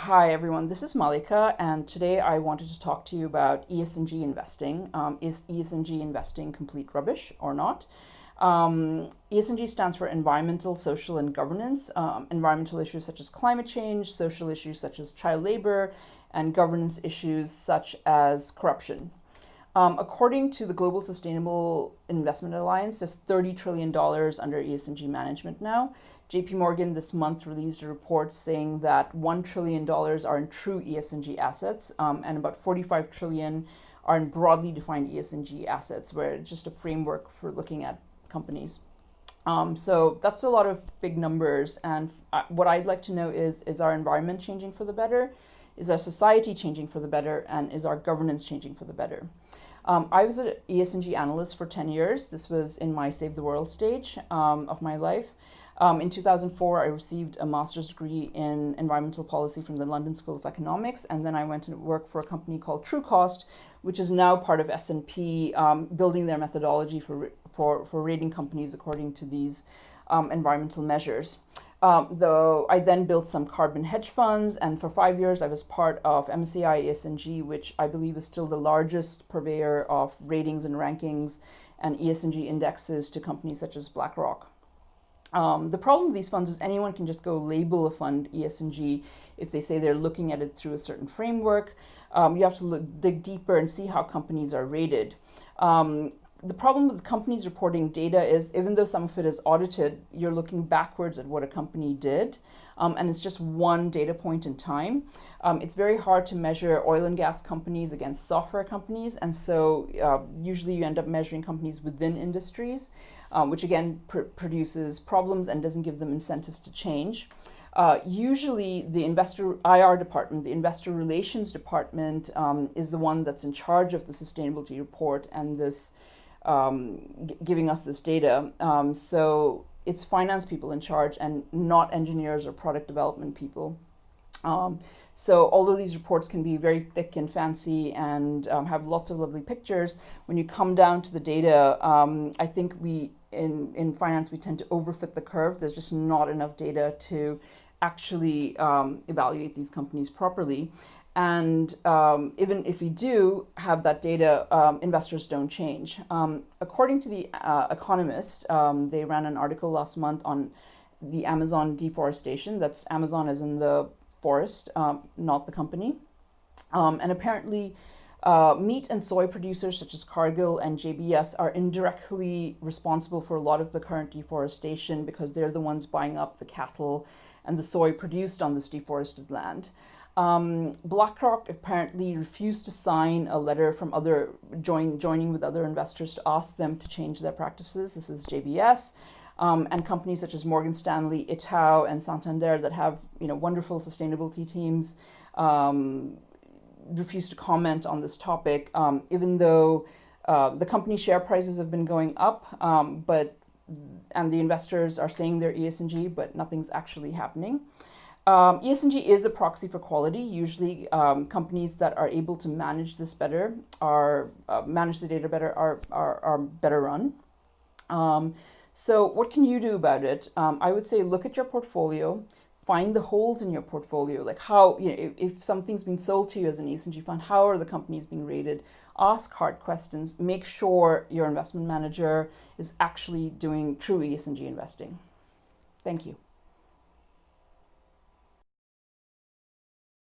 Hi everyone, this is Malika, and today I wanted to talk to you about ESG investing. Is ESG investing complete rubbish or not? ESG stands for environmental, social, and governance. Environmental issues such as climate change, social issues such as child labor, and governance issues such as corruption. According to the Global Sustainable Investment Alliance, there's $30 trillion under ESG management now. JP Morgan this month released a report saying that $1 trillion are in true ESG assets, and about 45 trillion are in broadly defined ESG assets, where it's just a framework for looking at companies. So that's a lot of big numbers. And what I'd like to know is our environment changing for the better? Is our society changing for the better? And is our governance changing for the better? I was an ESG analyst for 10 years. This was in my Save the World stage of my life. In 2004, I received a master's degree in environmental policy from the London School of Economics, and then I went to work for a company called TrueCost, which is now part of S&P, building their methodology for rating companies according to these environmental measures. Though I then built some carbon hedge funds, and for 5 years I was part of MSCI ESG, which I believe is still the largest purveyor of ratings and rankings and ESG indexes to companies such as BlackRock. The problem with these funds is anyone can just go label a fund ESG if they say they're looking at it through a certain framework. You have to dig deeper and see how companies are rated. The problem with companies reporting data is even though some of it is audited, you're looking backwards at what a company did, and it's just one data point in time. It's very hard to measure oil and gas companies against software companies, and so usually you end up measuring companies within industries, which again produces problems and doesn't give them incentives to change. Usually the investor IR department, the investor relations department, is the one that's in charge of the sustainability report and this giving us this data. So it's finance people in charge and not engineers or product development people. So although these reports can be very thick and fancy and have lots of lovely pictures, when you come down to the data, I think in finance we tend to overfit the curve. There's just not enough data to actually evaluate these companies properly. And even if we do have that data, investors don't change. According to The Economist, they ran an article last month on the Amazon deforestation. That's Amazon as in the forest, not the company. And apparently meat and soy producers such as Cargill and JBS are indirectly responsible for a lot of the current deforestation because they're the ones buying up the cattle and the soy produced on this deforested land. BlackRock apparently refused to sign a letter from joining with other investors to ask them to change their practices. This is JBS. And companies such as Morgan Stanley, Itaú, and Santander that have wonderful sustainability teams refuse to comment on this topic, even though the company share prices have been going up, and the investors are saying they're ESG, but nothing's actually happening. ESG is a proxy for quality. Usually, companies that are able to manage this better, manage the data better, are better run. So what can you do about it? I would say look at your portfolio, find the holes in your portfolio, like how, if something's been sold to you as an ESG fund, how are the companies being rated? Ask hard questions. Make sure your investment manager is actually doing true ESG investing. Thank you.